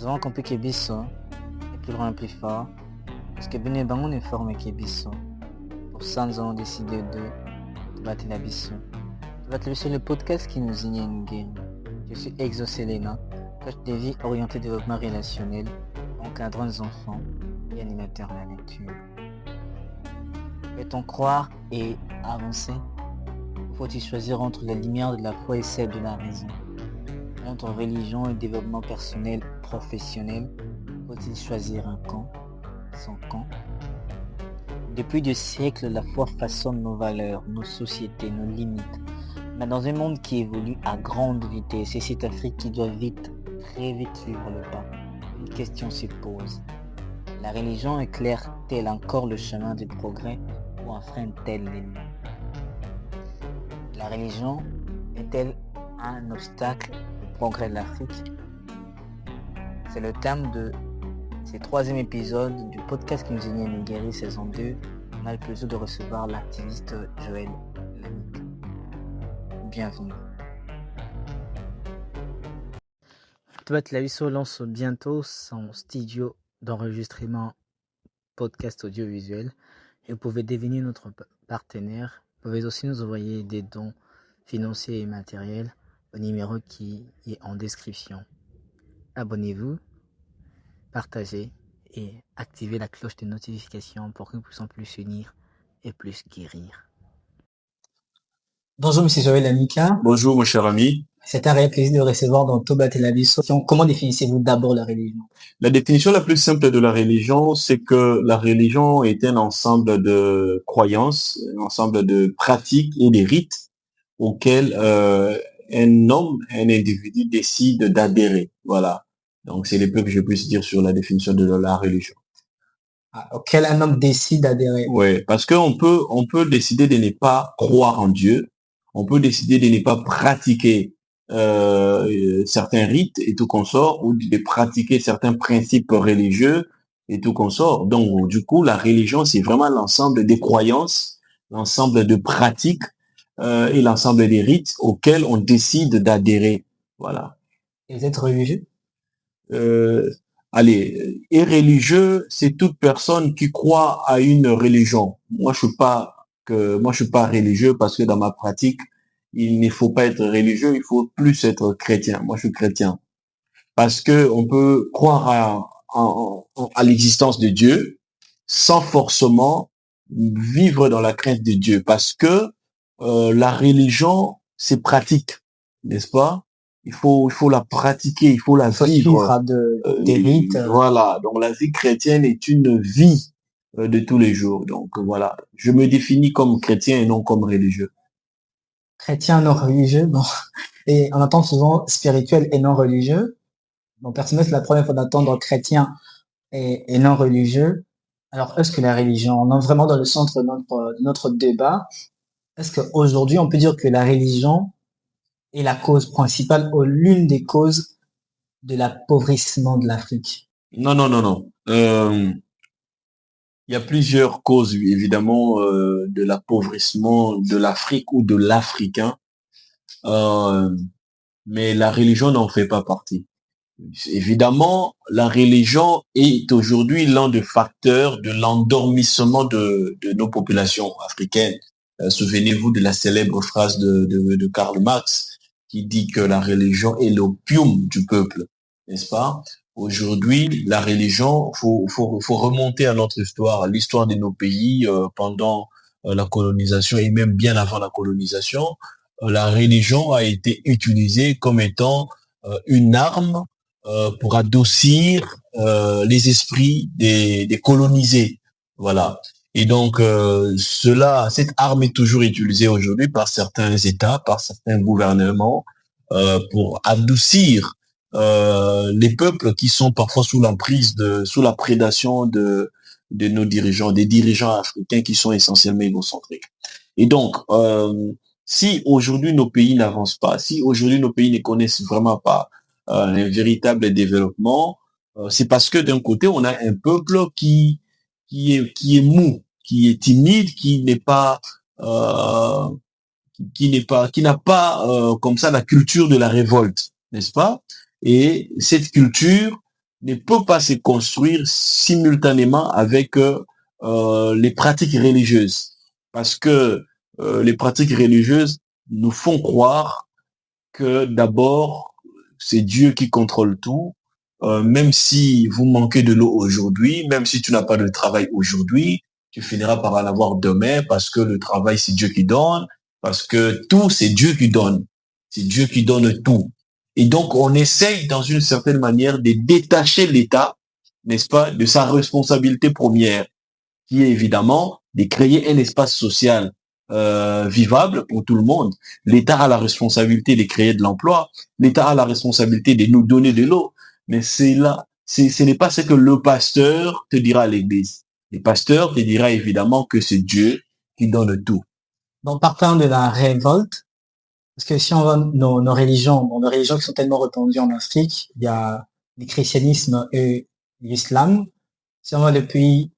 Nous avons compris que Bisso est plus grand et plus fort, parce que Bene Bangon est fort mais que Bisso. Pour ça, nous avons décidé de battre la Bisso. De battre le podcast qui nous ignore une guerre. Je suis Exoselena, coach de vie orienté développement relationnel, encadrant les enfants et animateur de la lecture. Peut-on croire et avancer? Faut-il choisir entre la lumière de la foi et celle de la raison? Entre religion et développement personnel professionnel, faut-il choisir un camp, son camp? Depuis des siècles, la foi façonne nos valeurs, nos sociétés, nos limites. Mais dans un monde qui évolue à grande vitesse, et cette Afrique qui doit vite, très vite suivre le pas, une question se pose. La religion éclaire-t-elle encore le chemin du progrès ou enfreint-elle l'ennemi? La religion est-elle un obstacle au progrès de l'Afrique? C'est le thème de ce troisième épisode du podcast qui nous est une guérie saison 2. On a le plaisir de recevoir l'activiste Joël Lamique. Bienvenue. Tobat Lavisso lance bientôt son studio d'enregistrement podcast audiovisuel et vous pouvez devenir notre partenaire. Vous pouvez aussi nous envoyer des dons financiers et matériels au numéro qui est en description. Abonnez-vous, partagez et activez la cloche de notification pour que nous puissions plus unir et plus guérir. Bonjour Monsieur Joël Lamika. Bonjour mon cher ami. C'est un réel plaisir de recevoir dans Tobat Lavisso. Comment définissez-vous d'abord la religion? La définition la plus simple de la religion, c'est que la religion est un ensemble de croyances, un ensemble de pratiques et des rites auxquels un homme, un individu décide d'adhérer. Voilà. Donc c'est le peu que je puisse dire sur la définition de la religion. Auquel un homme décide d'adhérer. Oui, parce qu'on peut décider de ne pas croire en Dieu, on peut décider de ne pas pratiquer certains rites et tout consort, ou de pratiquer certains principes religieux et tout consort. Donc, du coup, la religion, c'est vraiment l'ensemble des croyances, l'ensemble de pratiques et l'ensemble des rites auxquels on décide d'adhérer. Voilà. Et vous êtes religieux? Et religieux, c'est toute personne qui croit à une religion. Moi, je suis pas religieux parce que dans ma pratique, il ne faut pas être religieux, il faut plus être chrétien. Moi, je suis chrétien. Parce que on peut croire à l'existence de Dieu sans forcément vivre dans la crainte de Dieu. Parce que la religion, c'est pratique, n'est-ce pas? Il faut la pratiquer, il faut la vivre. Des rites. Voilà. Donc, la vie chrétienne est une vie de tous les jours. Donc, voilà. Je me définis comme chrétien et non comme religieux. Chrétien non religieux, bon. Et on entend souvent spirituel et non religieux. Bon, personnellement, c'est la première fois d'entendre chrétien et non religieux. Alors, est-ce que la religion, on est vraiment dans le centre de notre débat, est-ce qu'aujourd'hui, on peut dire que la religion est la cause principale ou l'une des causes de l'appauvrissement de l'Afrique? Non. Il y a plusieurs causes, évidemment, de l'appauvrissement de l'Afrique ou de l'Africain. Mais la religion n'en fait pas partie. Évidemment, la religion est aujourd'hui l'un des facteurs de l'endormissement de nos populations africaines. Souvenez-vous de la célèbre phrase de Karl Marx qui dit que la religion est l'opium du peuple, n'est-ce pas? Aujourd'hui, la religion, faut remonter à notre histoire, à l'histoire de nos pays pendant la colonisation et même bien avant la colonisation. La religion a été utilisée comme étant une arme pour adoucir les esprits des colonisés. Voilà. Et donc, cette arme est toujours utilisée aujourd'hui par certains États, par certains gouvernements, pour adoucir les peuples qui sont parfois sous la prédation de nos dirigeants, des dirigeants africains qui sont essentiellement égocentriques. Et donc, si aujourd'hui nos pays n'avancent pas, si aujourd'hui nos pays ne connaissent vraiment pas un véritable développement, c'est parce que d'un côté on a un peuple qui est mou, qui est timide, qui n'a pas comme ça la culture de la révolte, n'est-ce pas? Et cette culture ne peut pas se construire simultanément avec les pratiques religieuses. Parce que les pratiques religieuses nous font croire que d'abord, c'est Dieu qui contrôle tout. Même si vous manquez de l'eau aujourd'hui, même si tu n'as pas de travail aujourd'hui, tu finiras par en avoir demain parce que le travail, c'est Dieu qui donne, parce que tout, c'est Dieu qui donne. C'est Dieu qui donne tout. Et donc, on essaye, dans une certaine manière, de détacher l'État, n'est-ce pas, de sa responsabilité première, qui est évidemment de créer un espace social vivable pour tout le monde. L'État a la responsabilité de créer de l'emploi. L'État a la responsabilité de nous donner de l'eau. Mais c'est là, ce n'est pas ce que le pasteur te dira à l'église. Le pasteur te dira évidemment que c'est Dieu qui donne tout. Donc, partant de la révolte, parce que si on voit nos religions, bon, nos religions qui sont tellement répandues en Afrique, il y a le christianisme et l'islam. Si on voit le pays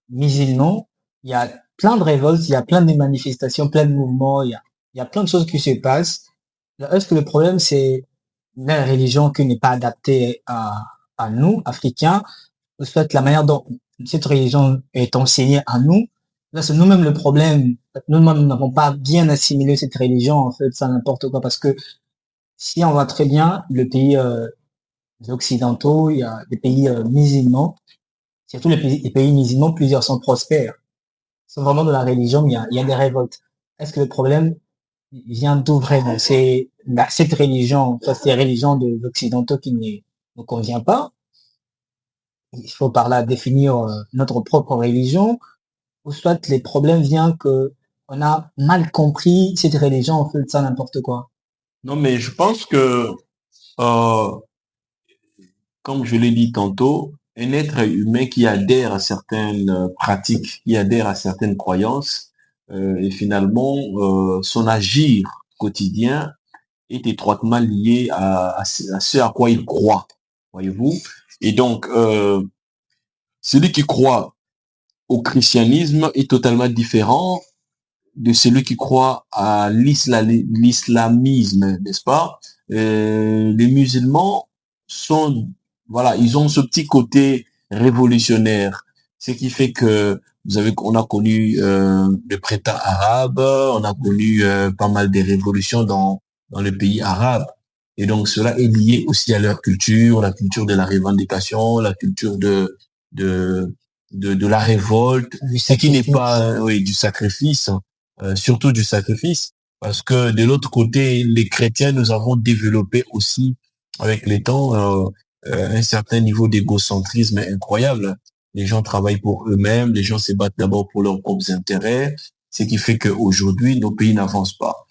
musulman, il y a plein de révoltes, il y a plein de manifestations, plein de mouvements, il y a plein de choses qui se passent. Est-ce que le problème, c'est la religion qui n'est pas adaptée à nous, Africains, ou soit la manière dont cette religion est enseignée à nous? Là, c'est nous-mêmes le problème. Nous-mêmes, nous n'avons pas bien assimilé cette religion, en fait, ça n'importe quoi, parce que si on voit très bien le pays occidentaux, il y a des pays musulmans, surtout les pays musulmans, plusieurs sont prospères. C'est vraiment de la religion, mais il y a des révoltes. Est-ce que le problème vient d'où vraiment? C'est cette religion, ça c'est la religion des occidentaux qui ne nous convient pas. Il faut par là définir notre propre religion, ou soit les problèmes viennent que on a mal compris cette religion, on fait de ça n'importe quoi. Non, mais je pense que, euh, comme je l'ai dit tantôt, un être humain qui adhère à certaines pratiques, qui adhère à certaines croyances, et finalement, son agir quotidien est étroitement lié à ce à quoi il croit, voyez-vous. Et donc, celui qui croit au christianisme est totalement différent de celui qui croit à l'islamisme, n'est-ce pas? Les musulmans sont, voilà, ils ont ce petit côté révolutionnaire, ce qui fait que on a connu le printemps arabe, on a connu pas mal de révolutions dans les pays arabes. Et donc cela est lié aussi à leur culture, la culture de la revendication, la culture de de la révolte, ce qui n'est pas, oui, du sacrifice, surtout du sacrifice, parce que de l'autre côté, les chrétiens, nous avons développé aussi avec les temps un certain niveau d'égocentrisme incroyable. Les gens travaillent pour eux-mêmes, les gens se battent d'abord pour leurs propres intérêts, ce qui fait qu'aujourd'hui, nos pays n'avancent pas.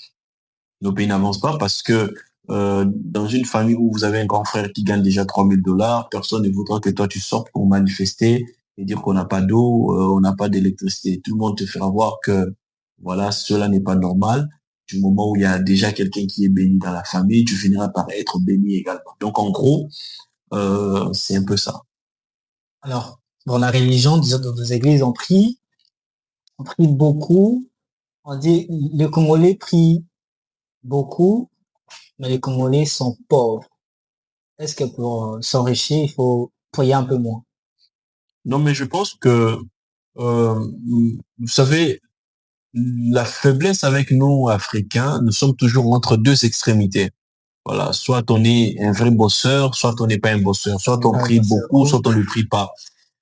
Nos pays n'avancent pas parce que dans une famille où vous avez un grand frère qui gagne déjà 3 000 $, personne ne voudra que toi tu sortes pour manifester et dire qu'on n'a pas d'eau, on n'a pas d'électricité. Tout le monde te fera voir que voilà, cela n'est pas normal. Du moment où il y a déjà quelqu'un qui est béni dans la famille, tu finiras par être béni également. Donc en gros, c'est un peu ça. Alors, dans la religion, disons, dans nos églises, on prie beaucoup. On dit, les Congolais prient beaucoup, mais les Congolais sont pauvres. Est-ce que pour s'enrichir, il faut prier un peu moins? Non, mais je pense que, vous savez, la faiblesse avec nous, Africains, nous sommes toujours entre deux extrémités. Voilà, soit on est un vrai bosseur, soit on n'est pas un bosseur, soit on prie beaucoup, soit on ne prie pas.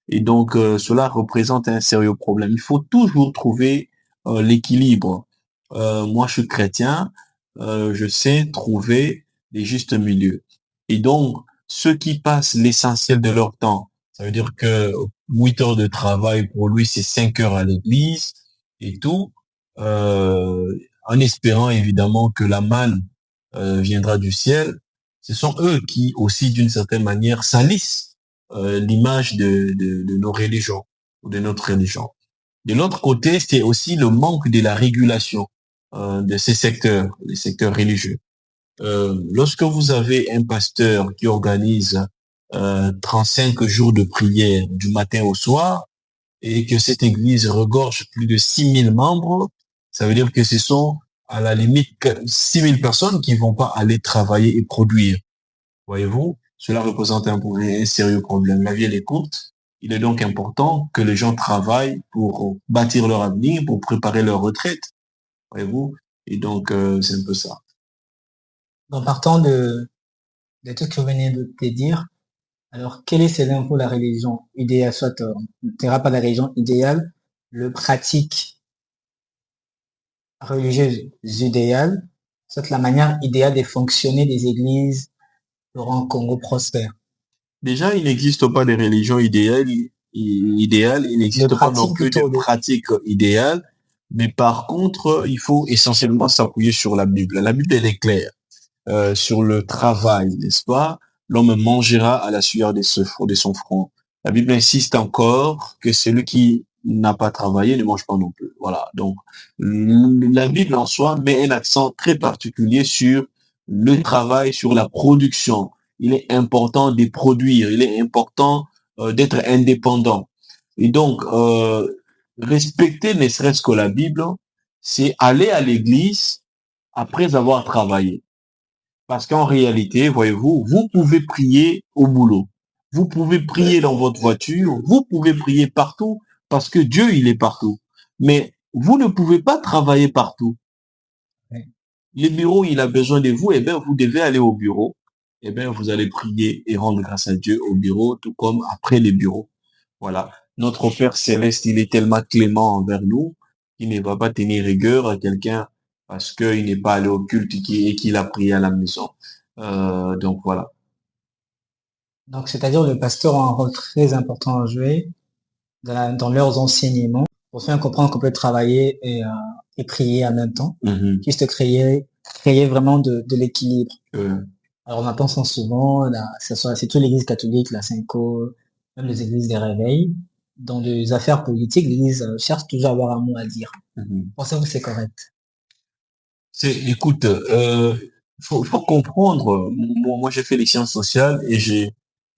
Et donc, cela représente un sérieux problème. Il faut toujours trouver l'équilibre. Moi, je suis chrétien, je sais trouver les justes milieux. Et donc, ceux qui passent l'essentiel de leur temps, ça veut dire que 8 heures de travail, pour lui, c'est 5 heures à l'église et tout, en espérant évidemment que la manne viendra du ciel. Ce sont eux qui aussi, d'une certaine manière, salissent l'image de nos religions ou de notre religion. De l'autre côté, c'est aussi le manque de la régulation de ces secteurs, les secteurs religieux. Lorsque vous avez un pasteur qui organise 35 jours de prière du matin au soir et que cette église regorge plus de 6 000 membres, ça veut dire que ce sont à la limite 6 000 personnes qui vont pas aller travailler et produire. Voyez-vous? cela représente un sérieux problème. La vie, elle est courte. Il est donc important que les gens travaillent pour bâtir leur avenir, pour préparer leur retraite, voyez-vous. Et donc, c'est un peu ça. En partant de tout ce que vous venez de te dire, alors quelle est selon vous la religion idéale, soit on ne dira pas la religion idéale, le pratique religieuse idéale, soit la manière idéale de fonctionner des églises pour un Congo prospère. Déjà, il n'existe pas de religion idéale, il n'existe pas non plus de pratique idéale, mais par contre, il faut essentiellement s'appuyer sur la Bible. La Bible, elle est claire. Sur le travail, n'est-ce pas? L'homme mangera à la sueur de son front. La Bible insiste encore que celui qui n'a pas travaillé ne mange pas non plus. Voilà. Donc, la Bible en soi met un accent très particulier sur le travail, sur la production. Il est important de produire, il est important d'être indépendant. Et donc, respecter ne serait-ce que la Bible, c'est aller à l'église après avoir travaillé. Parce qu'en réalité, voyez-vous, vous pouvez prier au boulot. Vous pouvez prier dans votre voiture. Vous pouvez prier partout parce que Dieu, il est partout. Mais vous ne pouvez pas travailler partout. Le bureau, il a besoin de vous. Eh bien, vous devez aller au bureau. Eh bien, vous allez prier et rendre grâce à Dieu au bureau, tout comme après les bureaux. Voilà. Notre Père Céleste, il est tellement clément envers nous qu'il ne va pas tenir rigueur à quelqu'un parce qu'il n'est pas allé au culte et qu'il a prié à la maison. Donc voilà. Donc, c'est-à-dire le pasteur a un rôle très important à jouer dans leurs enseignements pour faire comprendre qu'on peut travailler et prier en même temps, juste créer vraiment de l'équilibre. Alors, on entend ça souvent, c'est toute l'église catholique, la Cinco, même les églises des réveils. Dans les affaires politiques, l'église cherche toujours à avoir un mot à dire. Pensez-vous que c'est correct? Écoute, faut comprendre. Moi, j'ai fait les sciences sociales et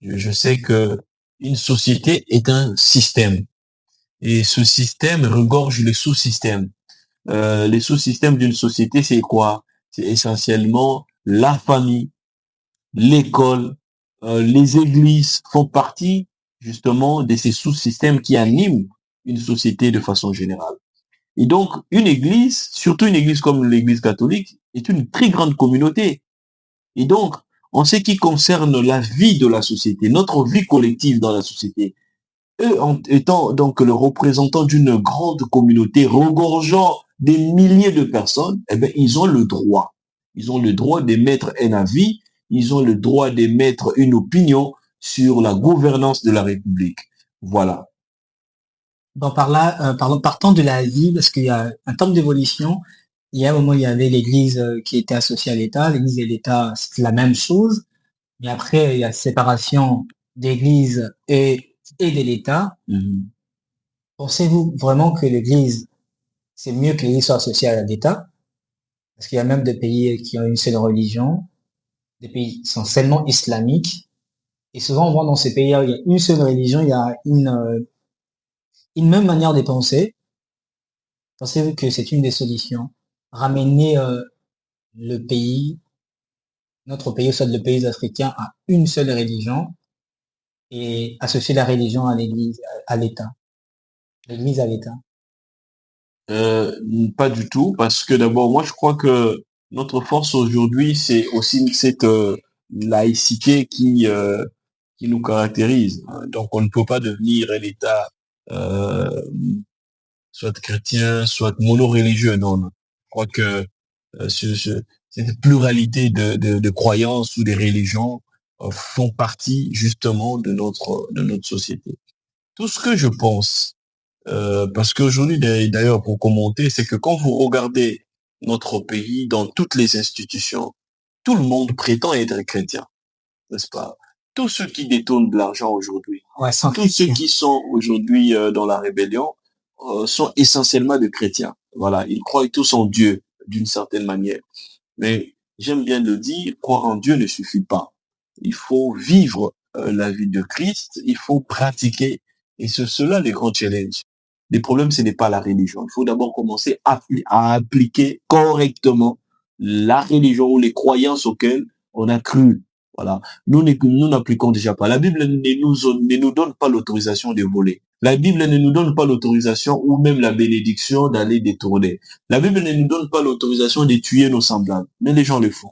je sais que une société est un système. Et ce système regorge les sous-systèmes. Les sous-systèmes d'une société, c'est quoi? C'est essentiellement la famille, l'école, les églises font partie justement de ces sous-systèmes qui animent une société de façon générale. Et donc, une église, surtout une église comme l'église catholique, est une très grande communauté. Et donc, en ce qui concerne la vie de la société, notre vie collective dans la société, eux, en étant donc le représentant d'une grande communauté regorgeant des milliers de personnes, eh bien, ils ont le droit. Ils ont le droit d'émettre un avis, ils ont le droit d'émettre une opinion sur la gouvernance de la République. Voilà. Donc par là, partant de la vie, parce qu'il y a un temps d'évolution, il y a un moment, il y avait l'Église qui était associée à l'État. L'Église et l'État, c'est la même chose. Mais après, il y a séparation d'Église et de l'État. Pensez-vous vraiment que l'Église, c'est mieux que l'Église soit associée à l'État? Parce qu'il y a même des pays qui ont une seule religion, des pays qui sont seulement islamiques. Et souvent, on voit dans ces pays-là, il y a une seule religion, il y a une même manière de penser. Pensez-vous que c'est une des solutions? Ramener le pays, notre pays, soit le pays africain, à une seule religion et associer la religion à l'Église, à l'État. L'Église à l'État. Pas du tout, parce que d'abord, moi, je crois que notre force aujourd'hui, c'est aussi cette laïcité qui nous caractérise. Donc, on ne peut pas devenir un État soit chrétien, soit mono-religieux. Non, non. Je crois que cette pluralité de croyances ou des religions font partie justement de notre société. Tout ce que je pense, parce qu'aujourd'hui, d'ailleurs, pour commenter, c'est que quand vous regardez notre pays dans toutes les institutions, tout le monde prétend être chrétien, n'est-ce pas? Tous ceux qui détournent de l'argent aujourd'hui, tous ceux qui sont aujourd'hui dans la rébellion, sont essentiellement des chrétiens. Voilà, ils croient tous en Dieu d'une certaine manière. Mais j'aime bien le dire, croire en Dieu ne suffit pas. Il faut vivre la vie de Christ, il faut pratiquer, et c'est cela le grand challenge. Le problème, ce n'est pas la religion. Il faut d'abord commencer à appliquer correctement la religion ou les croyances auxquelles on a cru. Voilà. Nous n'appliquons déjà pas. La Bible ne nous donne pas l'autorisation de voler. La Bible ne nous donne pas l'autorisation ou même la bénédiction d'aller détourner. La Bible ne nous donne pas l'autorisation de tuer nos semblables. Mais les gens le font.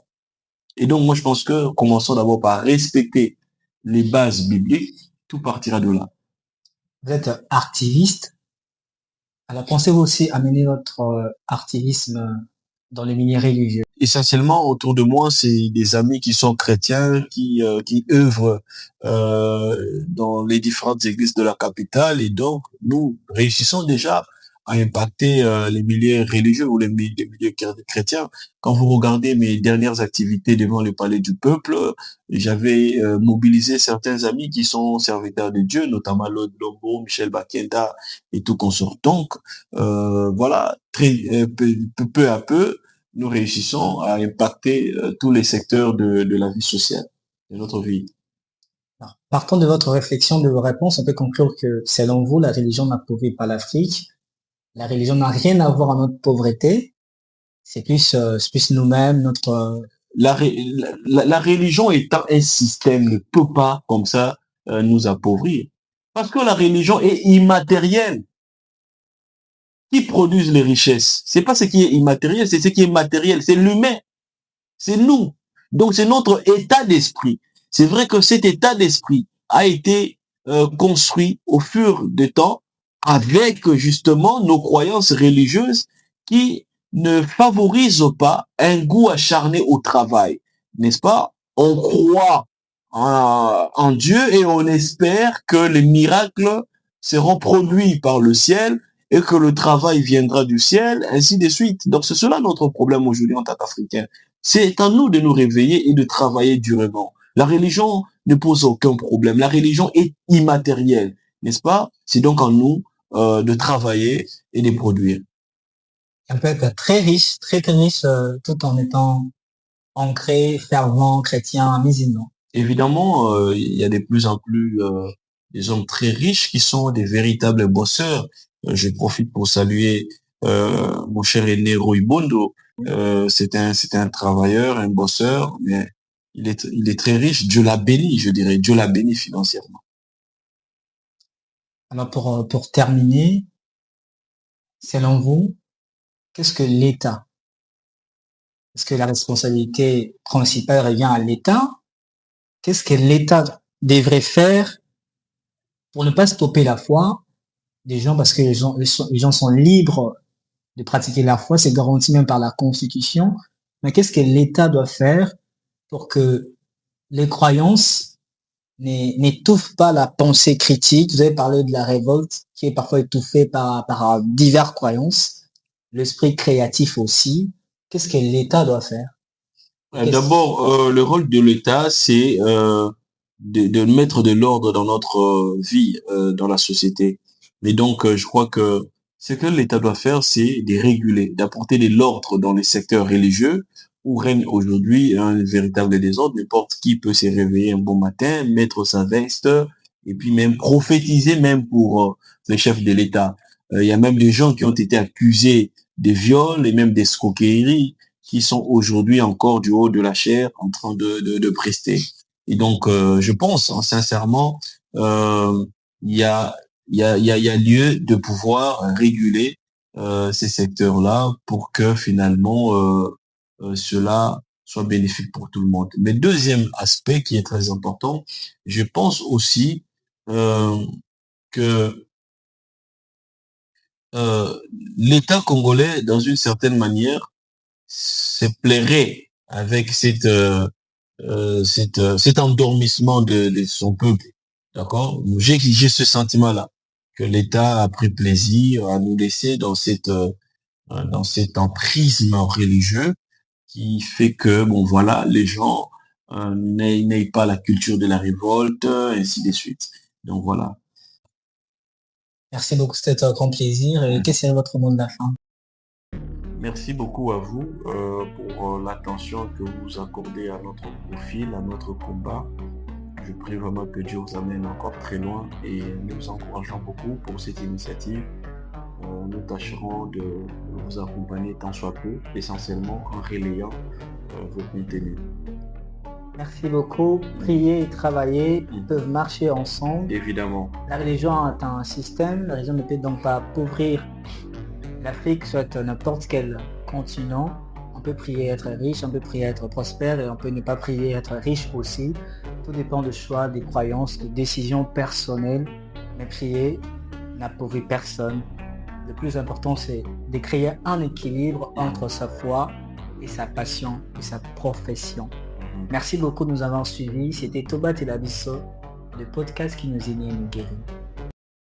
Et donc, moi, je pense que commençons d'abord par respecter les bases bibliques. Tout partira de là. Vous êtes activiste. Alors, pensez-vous aussi amener votre activisme dans les milieux religieux? Essentiellement, autour de moi, c'est des amis qui sont chrétiens, qui œuvrent dans les différentes églises de la capitale. Et donc, nous réussissons déjà à impacter les milieux religieux ou les milieux chrétiens. Quand vous regardez mes dernières activités devant le Palais du Peuple, j'avais mobilisé certains amis qui sont serviteurs de Dieu, notamment Lord Lombo, Michel Bakenda et tout consort. Donc, voilà, peu à peu, nous réussissons à impacter tous les secteurs de la vie sociale, de notre vie. Partant de votre réflexion, de vos réponses, on peut conclure que, selon vous, la religion n'appauvrit pas l'Afrique. La religion n'a rien à voir avec notre pauvreté. C'est plus nous-mêmes, notre... La religion étant un système ne peut pas, comme ça, nous appauvrir. Parce que la religion est immatérielle. Qui produisent les richesses? C'est pas ce qui est immatériel, c'est ce qui est matériel. C'est l'humain. C'est nous. Donc, c'est notre état d'esprit. C'est vrai que cet état d'esprit a été construit au fur du temps avec justement nos croyances religieuses qui ne favorisent pas un goût acharné au travail. N'est-ce pas? On croit en Dieu et on espère que les miracles seront produits par le ciel et que le travail viendra du ciel, ainsi de suite. Donc, c'est cela notre problème aujourd'hui en tant qu'Africains. C'est à nous de nous réveiller et de travailler durement. La religion ne pose aucun problème. La religion est immatérielle, n'est-ce pas? C'est donc à nous de travailler et de produire. Un peuple très riche, très riche, tout en étant ancré, fervent, chrétien, musulman. Évidemment, il y a de plus en plus des hommes très riches qui sont des véritables bosseurs. Je profite pour saluer mon cher aîné Rui Bondo. C'est un travailleur, un bosseur, mais il est très riche. Dieu l'a béni, je dirais. Dieu l'a béni financièrement. Alors pour terminer, selon vous, qu'est-ce que l'État? Est-ce que la responsabilité principale revient à l'État? Qu'est-ce que l'État devrait faire pour ne pas stopper la foi des gens, parce que les gens sont libres de pratiquer la foi, c'est garanti même par la Constitution. Mais qu'est-ce que l'État doit faire pour que les croyances n'étouffent pas la pensée critique? Vous avez parlé de la révolte qui est parfois étouffée par diverses croyances, l'esprit créatif aussi. Qu'est-ce que l'État doit faire? D'abord, le rôle de l'État, c'est de mettre de l'ordre dans notre vie, dans la société. Mais donc, je crois que ce que l'État doit faire, c'est de réguler, d'apporter de l'ordre dans les secteurs religieux où règne aujourd'hui un véritable désordre. N'importe qui peut se réveiller un bon matin, mettre sa veste et puis même prophétiser même pour les chefs de l'État. Il y a même des gens qui ont été accusés de viols et même d'escroqueries qui sont aujourd'hui encore du haut de la chair en train de prester. Et donc, je pense sincèrement, il y a lieu de pouvoir réguler ces secteurs-là pour que finalement cela soit bénéfique pour tout le monde. Mais deuxième aspect qui est très important, je pense aussi que l'État congolais, dans une certaine manière, se plairait avec cet endormissement de son peuple. D'accord? J'ai ce sentiment-là, que l'État a pris plaisir à nous laisser dans cet emprisme religieux qui fait que, bon, voilà, les gens n'aient pas la culture de la révolte, ainsi de suite. Donc, voilà. Merci beaucoup, c'était un grand plaisir. Et quel serait votre mot de la fin? Merci beaucoup à vous pour l'attention que vous accordez à notre profil, à notre combat. Je prie vraiment que Dieu vous amène encore très loin et nous vous encourageons beaucoup pour cette initiative. Nous tâcherons de vous accompagner tant soit peu, essentiellement en relayant vos contenus. Merci beaucoup. Prier et travailler peuvent marcher ensemble. Évidemment. La religion est un système. La religion ne peut donc pas appauvrir l'Afrique, soit n'importe quel continent. On peut prier être riche, on peut prier être prospère et on peut ne pas prier être riche aussi. Tout dépend du choix, des croyances, des décisions personnelles. Mais prier n'appauvrit personne. Le plus important, c'est de créer un équilibre entre sa foi et sa passion et sa profession. Merci beaucoup de nous avoir suivis. C'était Toba Telabiso, le podcast qui nous unit et nous guérit.